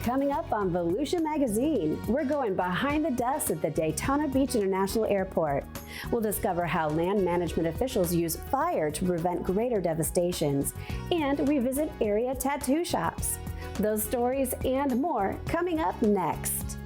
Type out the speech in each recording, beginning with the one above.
Coming up on Volusia Magazine, we're going behind the desk at the Daytona Beach International Airport. We'll discover how land management officials use fire to prevent greater devastations, and we visit area tattoo shops. Those stories and more coming up next.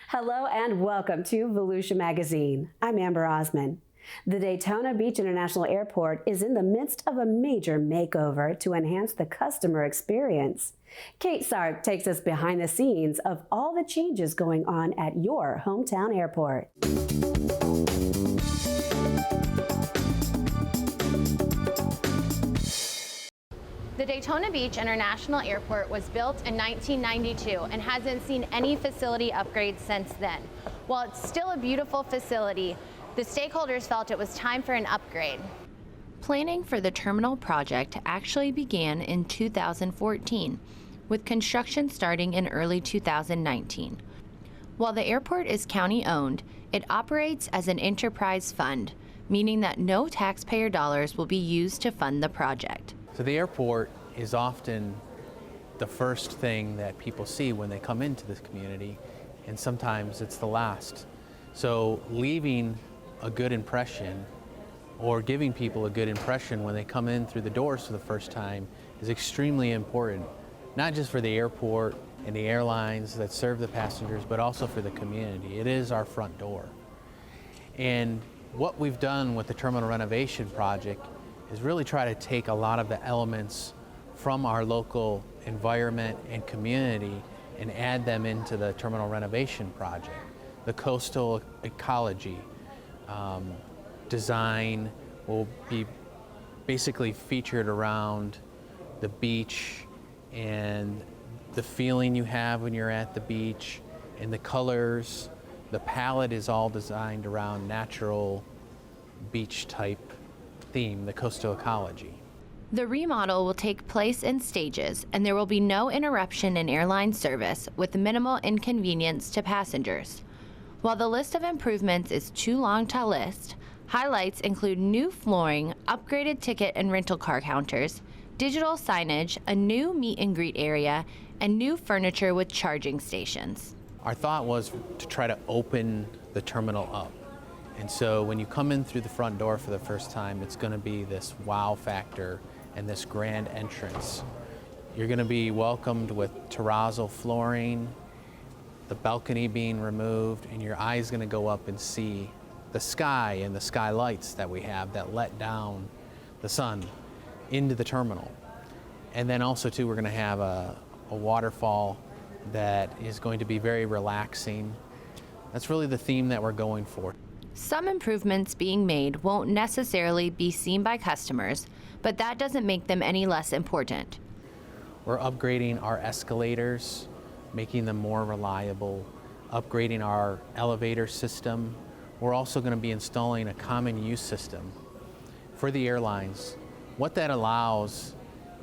Hello and welcome to Volusia Magazine. I'm Amber Osman. The Daytona Beach International Airport is in the midst of a major makeover to enhance the customer experience. Kate Sark takes us behind the scenes of all the changes going on at your hometown airport. The Daytona Beach International Airport was built in 1992 and hasn't seen any facility upgrades since then. While it's still a beautiful facility, the stakeholders felt it was time for an upgrade. Planning for the terminal project actually began in 2014, with construction starting in early 2019. While the airport is county-owned, it operates as an enterprise fund, meaning that no taxpayer dollars will be used to fund the project. So the airport is often the first thing that people see when they come into this community, and sometimes it's the last. So leaving a good impression or giving people a good impression when they come in through the doors for the first time is extremely important, not just for the airport and the airlines that serve the passengers, but also for the community. It is our front door. And what we've done with the terminal renovation project is really try to take a lot of the elements from our local environment and community and add them into the terminal renovation project. The coastal ecology design will be basically featured around the beach and the feeling you have when you're at the beach and the colors. The palette is all designed around natural beach type theme, the coastal ecology. The remodel will take place in stages, and there will be no interruption in airline service with minimal inconvenience to passengers. While the list of improvements is too long to list, highlights include new flooring, upgraded ticket and rental car counters, digital signage, a new meet and greet area, and new furniture with charging stations. Our thought was to try to open the terminal up. And so when you come in through the front door for the first time, it's going to be this wow factor and this grand entrance. You're going to be welcomed with terrazzo flooring, the balcony being removed, and your eye's going to go up and see the sky and the skylights that we have that let down the sun into the terminal. And then also too, we're going to have a waterfall that is going to be very relaxing. That's really the theme that we're going for. Some improvements being made won't necessarily be seen by customers, but that doesn't make them any less important. We're upgrading our escalators, making them more reliable, upgrading our elevator system. We're also going to be installing a common use system for the airlines. What that allows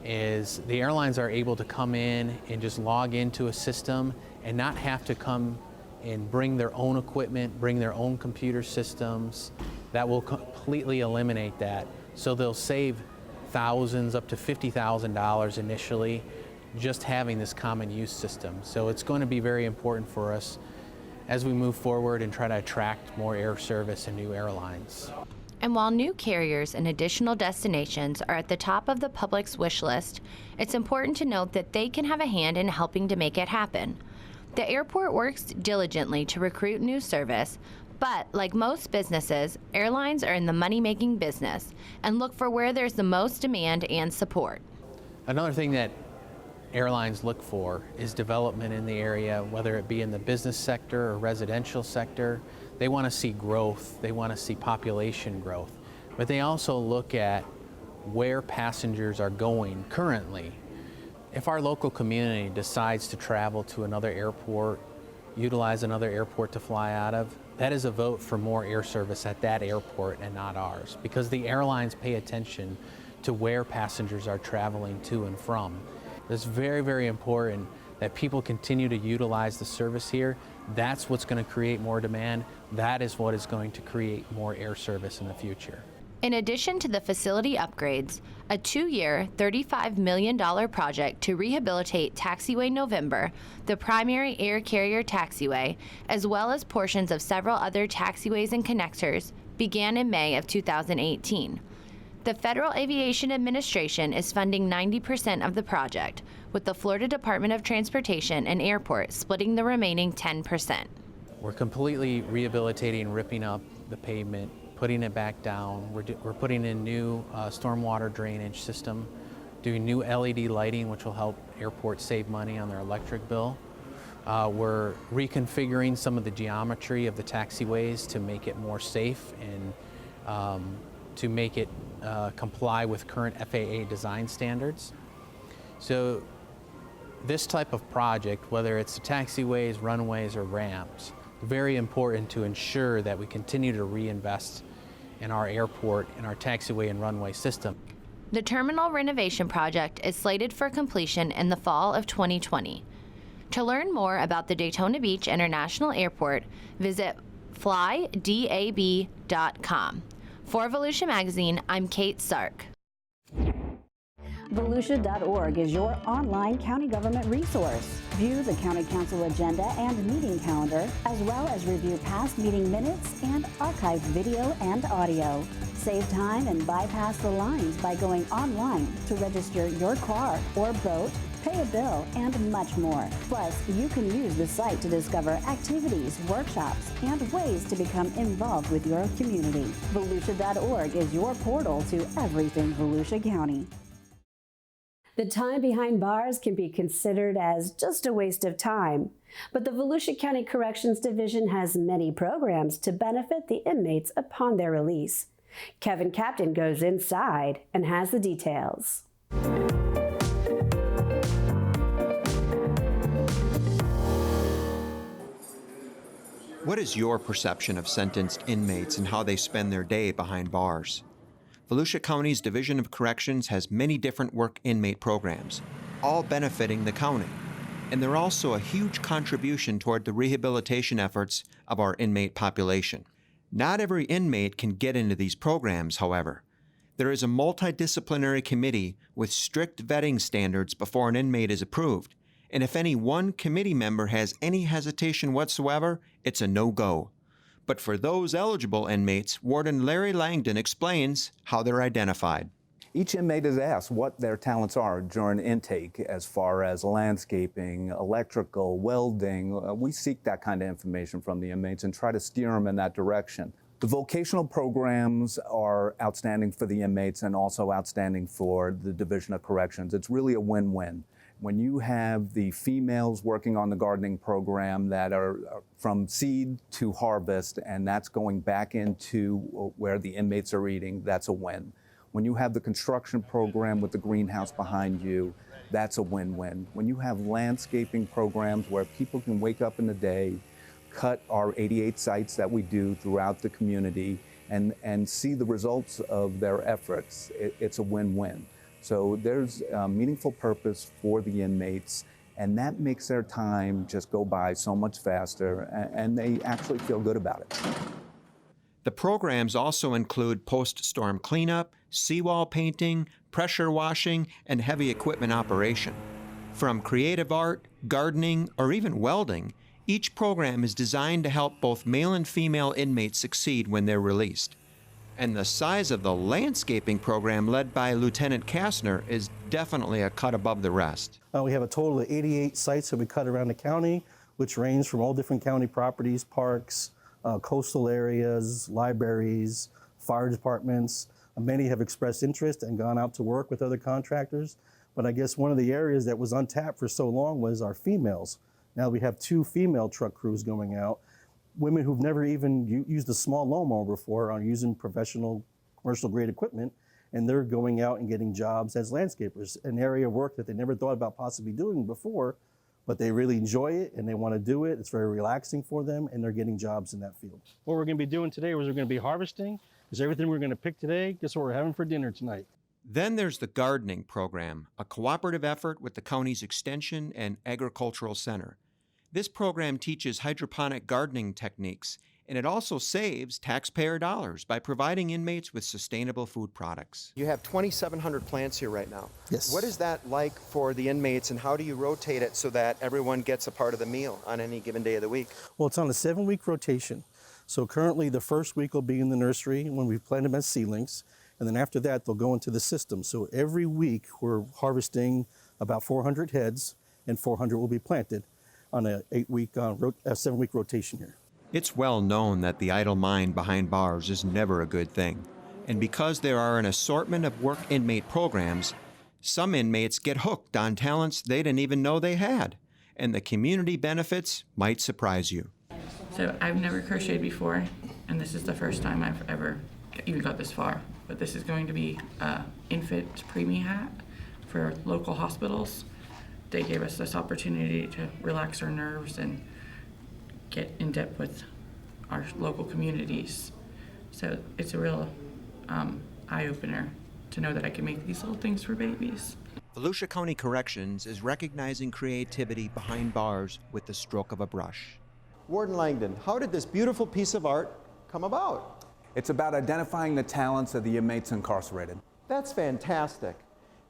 is the airlines are able to come in and just log into a system and not have to come and bring their own equipment, bring their own computer systems. That will completely eliminate that. So they'll save thousands, up to $50,000 initially, just having this common use system. So it's going to be very important for us as we move forward and try to attract more air service and new airlines. And while new carriers and additional destinations are at the top of the public's wish list, it's important to note that they can have a hand in helping to make it happen. The airport works diligently to recruit new service, but like most businesses, airlines are in the money-making business and look for where there's the most demand and support. Another thing that airlines look for is development in the area, whether it be in the business sector or residential sector. They want to see growth, they want to see population growth, but they also look at where passengers are going currently. If our local community decides to travel to another airport, utilize another airport to fly out of, that is a vote for more air service at that airport and not ours, because the airlines pay attention to where passengers are traveling to and from. It's very, very important that people continue to utilize the service here. That's what's going to create more demand. That is what is going to create more air service in the future. In addition to the facility upgrades, a 2-year, $35 million project to rehabilitate Taxiway November, the primary air carrier taxiway, as well as portions of several other taxiways and connectors, began in May of 2018. The Federal Aviation Administration is funding 90% of the project, with the Florida Department of Transportation and Airport splitting the remaining 10%. We're completely rehabilitating, ripping up the pavement, putting it back down. We're putting in new stormwater drainage system, doing new LED lighting, which will help airports save money on their electric bill. We're reconfiguring some of the geometry of the taxiways to make it more safe and to make it comply with current FAA design standards. So this type of project, whether it's the taxiways, runways, or ramps, very important to ensure that we continue to reinvest in our airport and our taxiway and runway system. The terminal renovation project is slated for completion in the fall of 2020. To learn more about the Daytona Beach International Airport, visit flydab.com. For Volusia Magazine, I'm Kate Sark. Volusia.org is your online county government resource. View the County Council agenda and meeting calendar, as well as review past meeting minutes and archived video and audio. Save time and bypass the lines by going online to register your car or boat, pay a bill, and much more. Plus, you can use the site to discover activities, workshops, and ways to become involved with your community. Volusia.org is your portal to everything Volusia County. The time behind bars can be considered as just a waste of time, but the Volusia County Corrections Division has many programs to benefit the inmates upon their release. Kevin Captain goes inside and has the details. What is your perception of sentenced inmates and how they spend their day behind bars? Volusia County's Division of Corrections has many different work inmate programs, all benefiting the county, and they're also a huge contribution toward the rehabilitation efforts of our inmate population. Not every inmate can get into these programs, however. There is a multidisciplinary committee with strict vetting standards before an inmate is approved, and if any one committee member has any hesitation whatsoever, it's a no-go. But for those eligible inmates, Warden Larry Langdon explains how they're identified. Each inmate is asked what their talents are during intake as far as landscaping, electrical, welding. We seek that kind of information from the inmates and try to steer them in that direction. The vocational programs are outstanding for the inmates and also outstanding for the Division of Corrections. It's really a win-win. When you have the females working on the gardening program that are from seed to harvest, and that's going back into where the inmates are eating, that's a win. When you have the construction program with the greenhouse behind you, that's a win-win. When you have landscaping programs where people can wake up in the day, cut our 88 sites that we do throughout the community, and see the results of their efforts, it's a win-win. So there's a meaningful purpose for the inmates, and that makes their time just go by so much faster, and they actually feel good about it. The programs also include post-storm cleanup, seawall painting, pressure washing, and heavy equipment operation. From creative art, gardening, or even welding, each program is designed to help both male and female inmates succeed when they're released. And the size of the landscaping program led by Lieutenant Kastner is definitely a cut above the rest. We have a total of 88 sites that we cut around the county, which range from all different county properties, parks, coastal areas, libraries, fire departments. Many have expressed interest and gone out to work with other contractors. But I guess one of the areas that was untapped for so long was our females. Now we have 2 female truck crews going out. Women who've never even used a small lawnmower before are using professional commercial grade equipment, and they're going out and getting jobs as landscapers, an area of work that they never thought about possibly doing before, but they really enjoy it and they want to do it. It's very relaxing for them, and they're getting jobs in that field. What we're going to be doing today is we're going to be harvesting, because everything we're going to pick today, guess what we're having for dinner tonight? Then there's the gardening program, a cooperative effort with the county's Extension and Agricultural Center. This program teaches hydroponic gardening techniques, and it also saves taxpayer dollars by providing inmates with sustainable food products. You have 2,700 plants here right now. Yes. What is that like for the inmates, and how do you rotate it so that everyone gets a part of the meal on any given day of the week? Well, it's on a 7-week rotation. So currently the first week will be in the nursery when we plant them as seedlings. And then after that, they'll go into the system. So every week we're harvesting about 400 heads, and 400 will be planted on a 7-week rotation here. It's well known that the idle mind behind bars is never a good thing. And because there are an assortment of work inmate programs, some inmates get hooked on talents they didn't even know they had. And the community benefits might surprise you. So I've never crocheted before, and this is the first time I've ever even got this far. But this is going to be an infant preemie hat for local hospitals. They gave us this opportunity to relax our nerves and get in depth with our local communities. So it's a real eye-opener to know that I can make these little things for babies. Volusia County Corrections is recognizing creativity behind bars with the stroke of a brush. Warden Langdon, how did this beautiful piece of art come about? It's about identifying the talents of the inmates incarcerated. That's fantastic.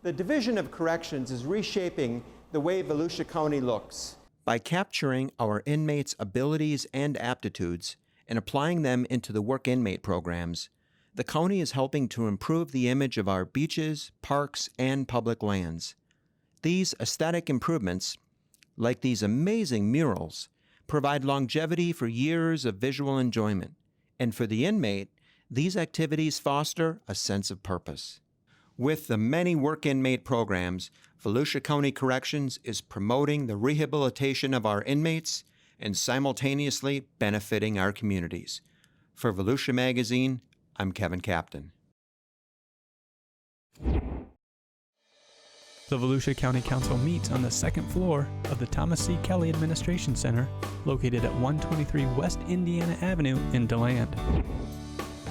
The Division of Corrections is reshaping the way Volusia County looks. By capturing our inmates' abilities and aptitudes and applying them into the work inmate programs, the county is helping to improve the image of our beaches, parks, and public lands. These aesthetic improvements, like these amazing murals, provide longevity for years of visual enjoyment. And for the inmate, these activities foster a sense of purpose. With the many work inmate programs, Volusia County Corrections is promoting the rehabilitation of our inmates and simultaneously benefiting our communities. For Volusia Magazine, I'm Kevin Captain. The Volusia County Council meets on the second floor of the Thomas C. Kelly Administration Center, located at 123 West Indiana Avenue in DeLand.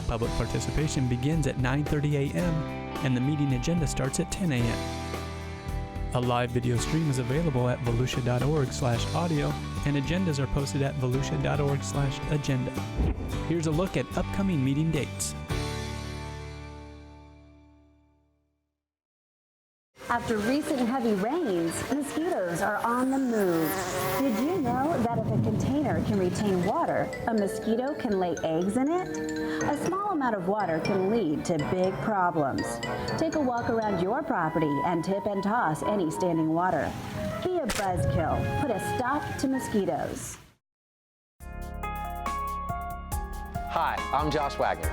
Public participation begins at 9:30 a.m. and the meeting agenda starts at 10 a.m. A live video stream is available at volusia.org/audio, and agendas are posted at volusia.org/agenda. Here's a look at upcoming meeting dates. After recent heavy rains, mosquitoes are on the move. Did you know that if a container can retain water, a mosquito can lay eggs in it? A small amount of water can lead to big problems. Take a walk around your property and tip and toss any standing water. Be a buzzkill. Put a stop to mosquitoes. Hi, I'm Josh Wagner.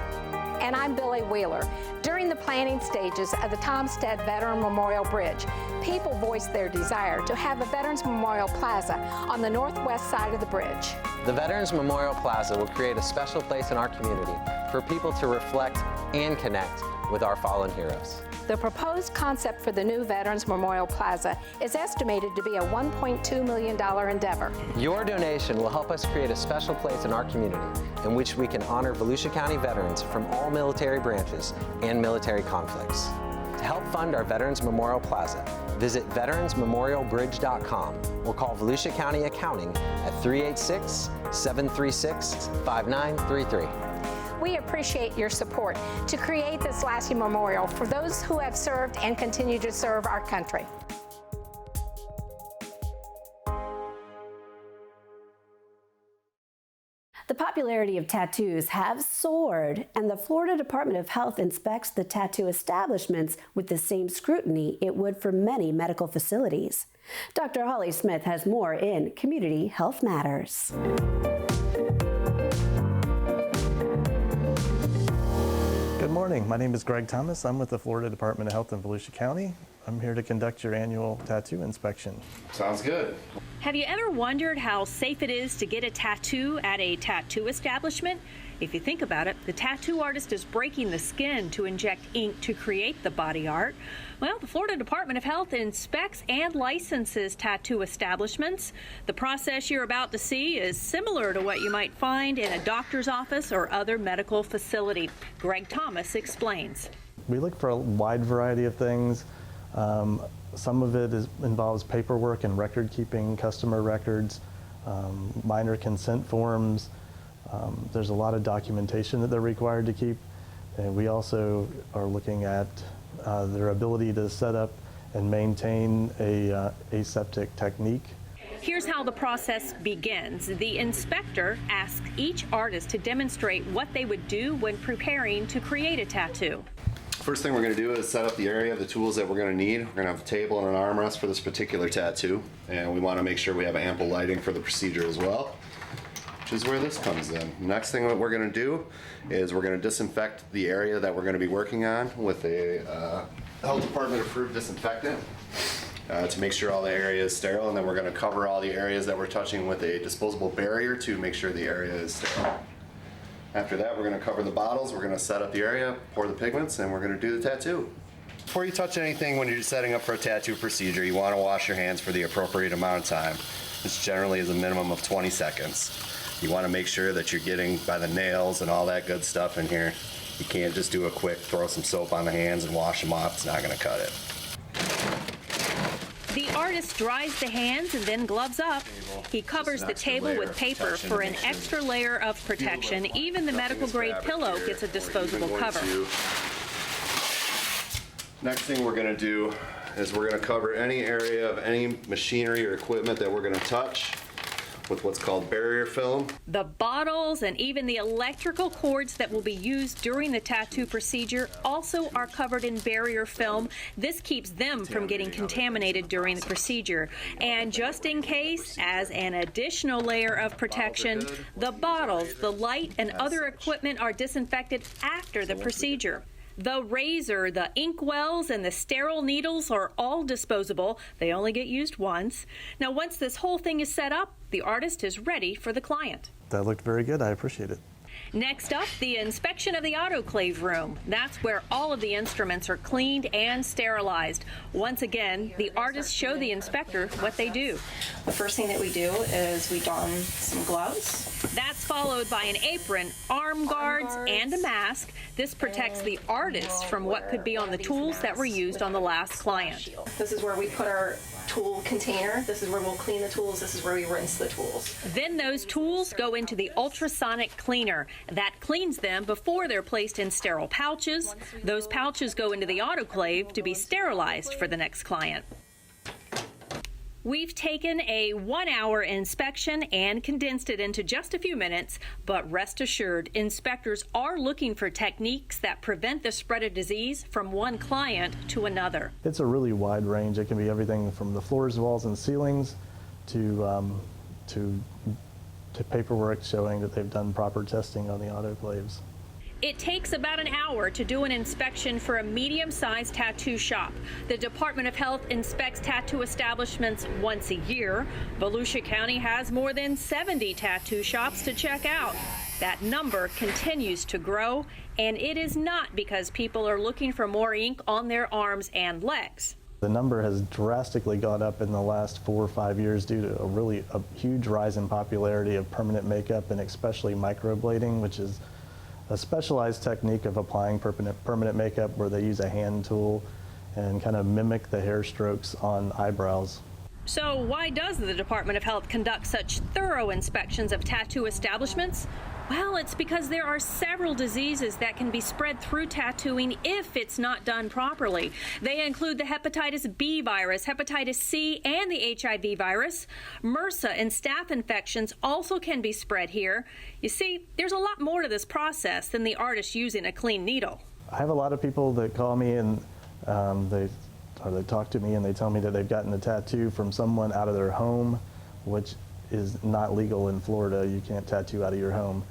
And I'm Billy Wheeler. During the planning stages of the Tomstead Veteran Memorial Bridge, people voiced their desire to have a Veterans Memorial Plaza on the northwest side of the bridge. The Veterans Memorial Plaza will create a special place in our community for people to reflect and connect with our fallen heroes. The proposed concept for the new Veterans Memorial Plaza is estimated to be a $1.2 million endeavor. Your donation will help us create a special place in our community in which we can honor Volusia County veterans from all military branches and military conflicts. To help fund our Veterans Memorial Plaza, visit veteransmemorialbridge.com or call Volusia County Accounting at 386-736-5933. We appreciate your support to create this lasting memorial for those who have served and continue to serve our country. The popularity of tattoos have soared, and the Florida Department of Health inspects the tattoo establishments with the same scrutiny it would for many medical facilities. Dr. Holly Smith has more in Community Health Matters. Good morning. My name is Greg Thomas. I'm with the Florida Department of Health in Volusia County. I'm here to conduct your annual tattoo inspection. Sounds good. Have you ever wondered how safe it is to get a tattoo at a tattoo establishment? If you think about it, the tattoo artist is breaking the skin to inject ink to create the body art. Well, the Florida Department of Health inspects and licenses tattoo establishments. The process you're about to see is similar to what you might find in a doctor's office or other medical facility. Greg Thomas explains. We look for a wide variety of things. Some of it involves paperwork and record keeping, customer records, minor consent forms. There's a lot of documentation that they're required to keep. And we also are looking at their ability to set up and maintain a aseptic technique. Here's how the process begins. The inspector asks each artist to demonstrate what they would do when preparing to create a tattoo. First thing we're going to do is set up the area of the tools that we're going to need. We're going to have a table and an armrest for this particular tattoo, and we want to make sure we have ample lighting for the procedure as well, which is where this comes in. Next thing that we're going to do is we're going to disinfect the area that we're going to be working on with a health department approved disinfectant to make sure all the area is sterile, and then we're going to cover all the areas that we're touching with a disposable barrier to make sure the area is sterile. After that, we're going to cover the bottles, we're going to set up the area, pour the pigments, and we're going to do the tattoo. Before you touch anything when you're setting up for a tattoo procedure, you want to wash your hands for the appropriate amount of time. This generally is a minimum of 20 seconds. You want to make sure that you're getting by the nails and all that good stuff in here. You can't just do a quick throw some soap on the hands and wash them off. It's not going to cut it. The artist dries the hands and then gloves up. He covers the table with paper for an extra layer of protection. Even the medical grade pillow gets a disposable cover. Next thing we're going to do is we're going to cover any area of any machinery or equipment that we're going to touch with what's called barrier film. The bottles and even the electrical cords that will be used during the tattoo procedure also are covered in barrier film. This keeps them from getting contaminated during the procedure. And just in case, as an additional layer of protection, the bottles, the light, and other equipment are disinfected after the procedure. The razor, the ink wells, and the sterile needles are all disposable. They only get used once. Now, once this whole thing is set up, the artist is ready for the client. That looked very good. I appreciate it. Next up, the inspection of the autoclave room. That's where all of the instruments are cleaned and sterilized. Once again, the artists show the inspector what they do. The first thing that we do is we don some gloves. That's followed by an apron, arm guards, and a mask. This protects the artist from what could be on the tools that were used on the last client. This is where we put our tool container. This is where we'll clean the tools. This is where we rinse the tools. Then those tools go into the ultrasonic cleaner. That cleans them before they're placed in sterile pouches. Those pouches go into the autoclave to be sterilized for the next client. We've taken a 1-hour inspection and condensed it into just a few minutes, but rest assured, inspectors are looking for techniques that prevent the spread of disease from one client to another. It's a really wide range. It can be everything from the floors, walls, and ceilings to paperwork showing that they've done proper testing on the autoclaves. It takes about an hour to do an inspection for a medium-sized tattoo shop. The Department of Health inspects tattoo establishments once a year. Volusia County has more than 70 tattoo shops to check out. That number continues to grow, and it is not because people are looking for more ink on their arms and legs. The number has drastically gone up in the last 4 or 5 years due to a huge rise in popularity of permanent makeup, and especially microblading, which is a specialized technique of applying permanent makeup where they use a hand tool and kind of mimic the hair strokes on eyebrows. So why does the Department of Health conduct such thorough inspections of tattoo establishments? Well, it's because there are several diseases that can be spread through tattooing if it's not done properly. They include the hepatitis B virus, hepatitis C, and the HIV virus. MRSA and staph infections also can be spread here. You see, there's a lot more to this process than the artist using a clean needle. I have a lot of people that call me and they talk to me and they tell me that they've gotten a tattoo from someone out of their home, which is not legal in Florida. You can't tattoo out of your home.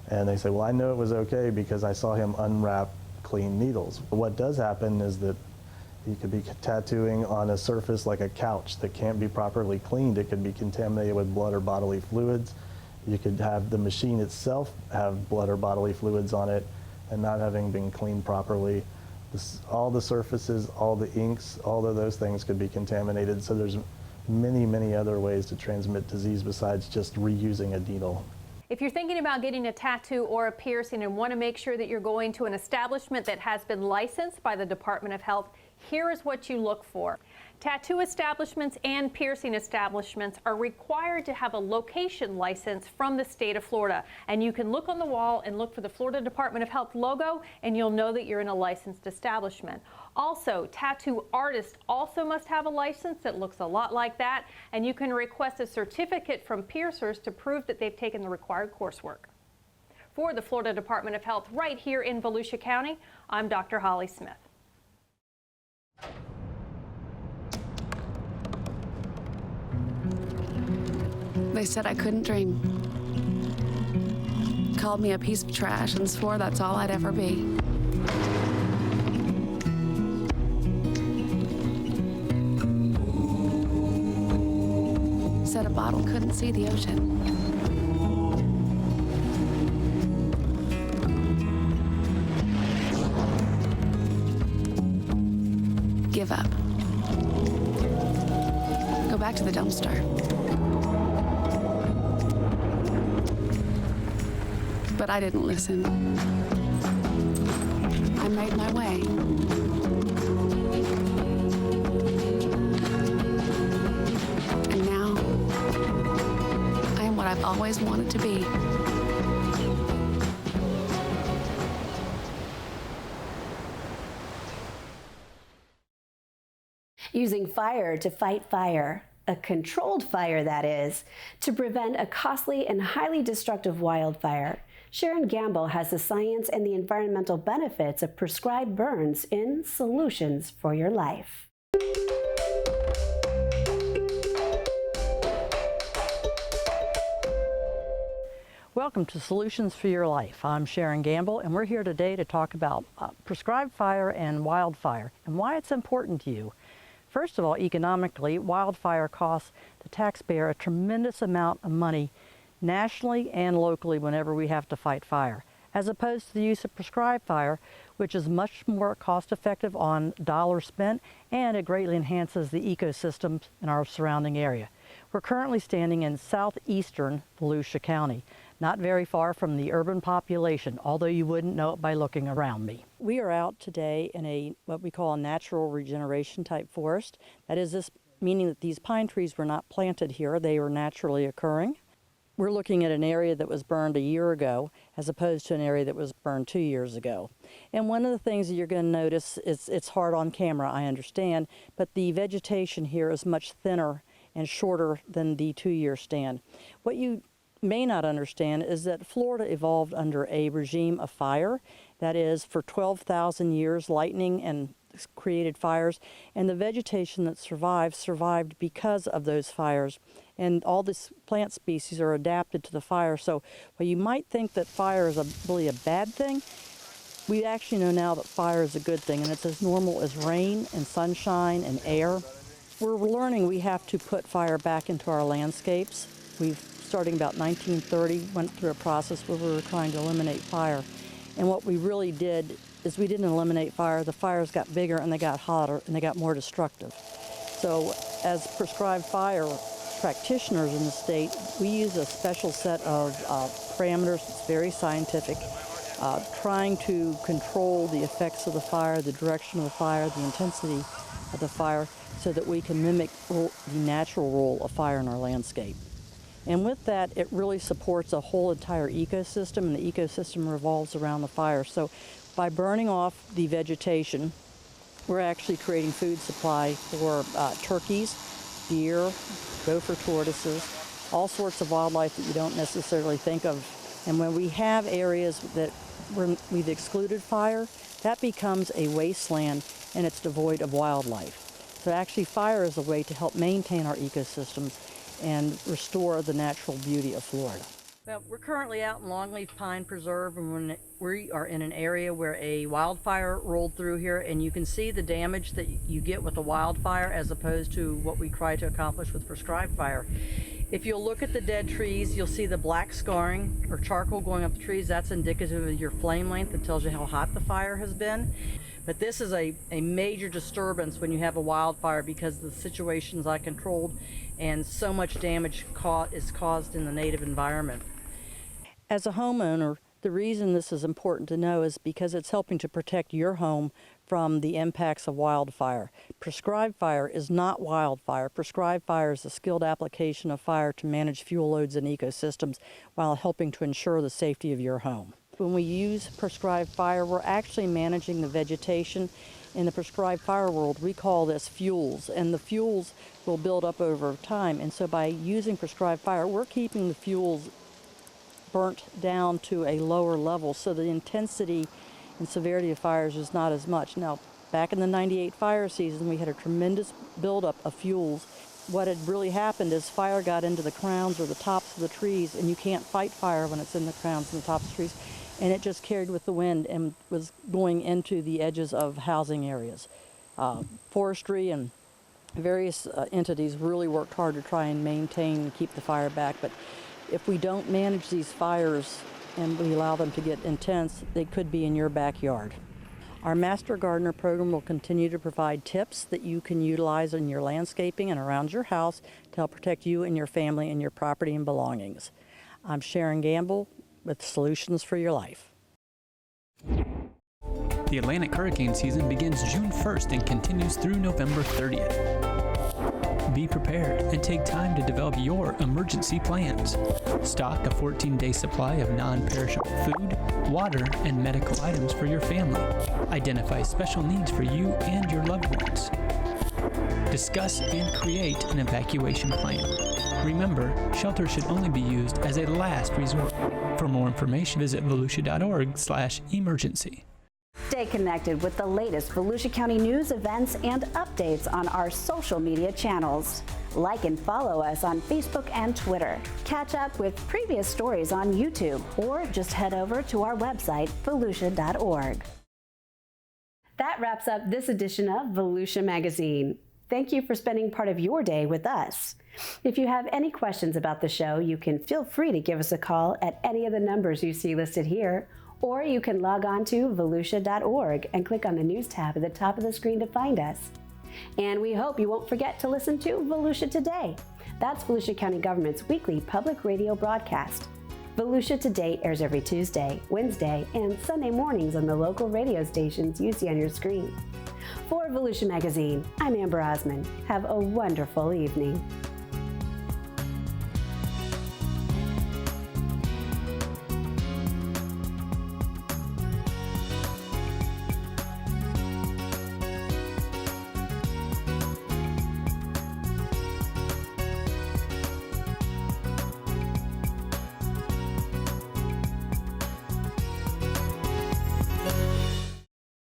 And they say, well, I know it was okay because I saw him unwrap clean needles. What does happen is that You could be tattooing on a surface like a couch that can't be properly cleaned. It could be contaminated with blood or bodily fluids. You could have the machine itself have blood or bodily fluids on it and not having been cleaned properly. All the surfaces, all the inks, all of those things could be contaminated. So there's many, many other ways to transmit disease besides just reusing a needle. If you're thinking about getting a tattoo or a piercing and want to make sure that you're going to an establishment that has been licensed by the Department of Health, here is what you look for. Tattoo establishments and piercing establishments are required to have a location license from the state of Florida. And you can look on the wall and look for the Florida Department of Health logo, and you'll know that you're in a licensed establishment. Also, tattoo artists also must have a license that looks a lot like that, and you can request a certificate from piercers to prove that they've taken the required coursework. For the Florida Department of Health right here in Volusia County, I'm Dr. Holly Smith. They said I couldn't dream. Called me a piece of trash and swore that's all I'd ever be. Said a bottle couldn't see the ocean. Give up. Go back to the dumpster. But I didn't listen. I made my way. And now, I am what I've always wanted to be. Using fire to fight fire, a controlled fire that is, to prevent a costly and highly destructive wildfire. Sharon Gamble has the science and the environmental benefits of prescribed burns in Solutions for Your Life. Welcome to Solutions for Your Life. I'm Sharon Gamble, and we're here today to talk about prescribed fire and wildfire and why it's important to you. First of all, economically, wildfire costs the taxpayer a tremendous amount of money nationally and locally whenever we have to fight fire, as opposed to the use of prescribed fire, which is much more cost-effective on dollars spent, and it greatly enhances the ecosystems in our surrounding area. We're currently standing in southeastern Volusia County, not very far from the urban population, although you wouldn't know it by looking around me. We are out today in what we call a natural regeneration type forest. That is, this meaning that these pine trees were not planted here, they were naturally occurring. We're looking at an area that was burned a year ago as opposed to an area that was burned 2 years ago. And one of the things that you're going to notice is it's hard on camera, I understand, but the vegetation here is much thinner and shorter than the 2-year stand. What you may not understand is that Florida evolved under a regime of fire. That is, for 12,000 years, lightning and created fires, and the vegetation that survived because of those fires. And all these plant species are adapted to the fire. So while you might think that fire is really a bad thing, we actually know now that fire is a good thing, and it's as normal as rain and sunshine and air. We're learning we have to put fire back into our landscapes. We've, starting about 1930, went through a process where we were trying to eliminate fire. And what we really did is we didn't eliminate fire. The fires got bigger and they got hotter and they got more destructive. So as prescribed fire practitioners in the state, we use a special set of parameters. It's very scientific, trying to control the effects of the fire, the direction of the fire, the intensity of the fire, so that we can mimic the natural role of fire in our landscape. And with that, it really supports a whole entire ecosystem, and the ecosystem revolves around the fire. So by burning off the vegetation, we're actually creating food supply for turkeys, deer, gopher tortoises, all sorts of wildlife that you don't necessarily think of. And when we have areas that we've excluded fire, that becomes a wasteland and it's devoid of wildlife. So actually fire is a way to help maintain our ecosystems and restore the natural beauty of Florida. Well, we're currently out in Longleaf Pine Preserve, and we are in an area where a wildfire rolled through here, and you can see the damage that you get with a wildfire as opposed to what we try to accomplish with prescribed fire. If you'll look at the dead trees, you'll see the black scarring or charcoal going up the trees. That's indicative of your flame length. That tells you how hot the fire has been. But this is a major disturbance when you have a wildfire because the situation's uncontrolled and so much damage is caused in the native environment. As a homeowner, the reason this is important to know is because it's helping to protect your home from the impacts of wildfire. Prescribed fire is not wildfire. Prescribed fire is a skilled application of fire to manage fuel loads and ecosystems while helping to ensure the safety of your home. When we use prescribed fire, we're actually managing the vegetation. In the prescribed fire world, we call this fuels, and the fuels will build up over time. And so by using prescribed fire, we're keeping the fuels burnt down to a lower level, so the intensity and severity of fires is not as much. Now, back in the '98 fire season, we had a tremendous buildup of fuels. What had really happened is fire got into the crowns or the tops of the trees, and you can't fight fire when it's in the crowns and the tops of the trees, and it just carried with the wind and was going into the edges of housing areas. Forestry and various entities really worked hard to try and maintain and keep the fire back, but if we don't manage these fires and we allow them to get intense, they could be in your backyard. Our Master Gardener program will continue to provide tips that you can utilize in your landscaping and around your house to help protect you and your family and your property and belongings. I'm Sharon Gamble with Solutions for Your Life. The Atlantic hurricane season begins June 1st and continues through November 30th. Be prepared and take time to develop your emergency plans. Stock a 14-day supply of non-perishable food, water, and medical items for your family. Identify special needs for you and your loved ones. Discuss and create an evacuation plan. Remember, shelter should only be used as a last resort. For more information, visit volusia.org/emergency. Stay connected with the latest Volusia County news, events, and updates on our social media channels. Like and follow us on Facebook and Twitter. Catch up with previous stories on YouTube, or just head over to our website, volusia.org. That wraps up this edition of Volusia Magazine. Thank you for spending part of your day with us. If you have any questions about the show, you can feel free to give us a call at any of the numbers you see listed here, or you can log on to volusia.org and click on the news tab at the top of the screen to find us. And we hope you won't forget to listen to Volusia Today. That's Volusia County Government's weekly public radio broadcast. Volusia Today airs every Tuesday, Wednesday, and Sunday mornings on the local radio stations you see on your screen. For Volusia Magazine, I'm Amber Osmond. Have a wonderful evening.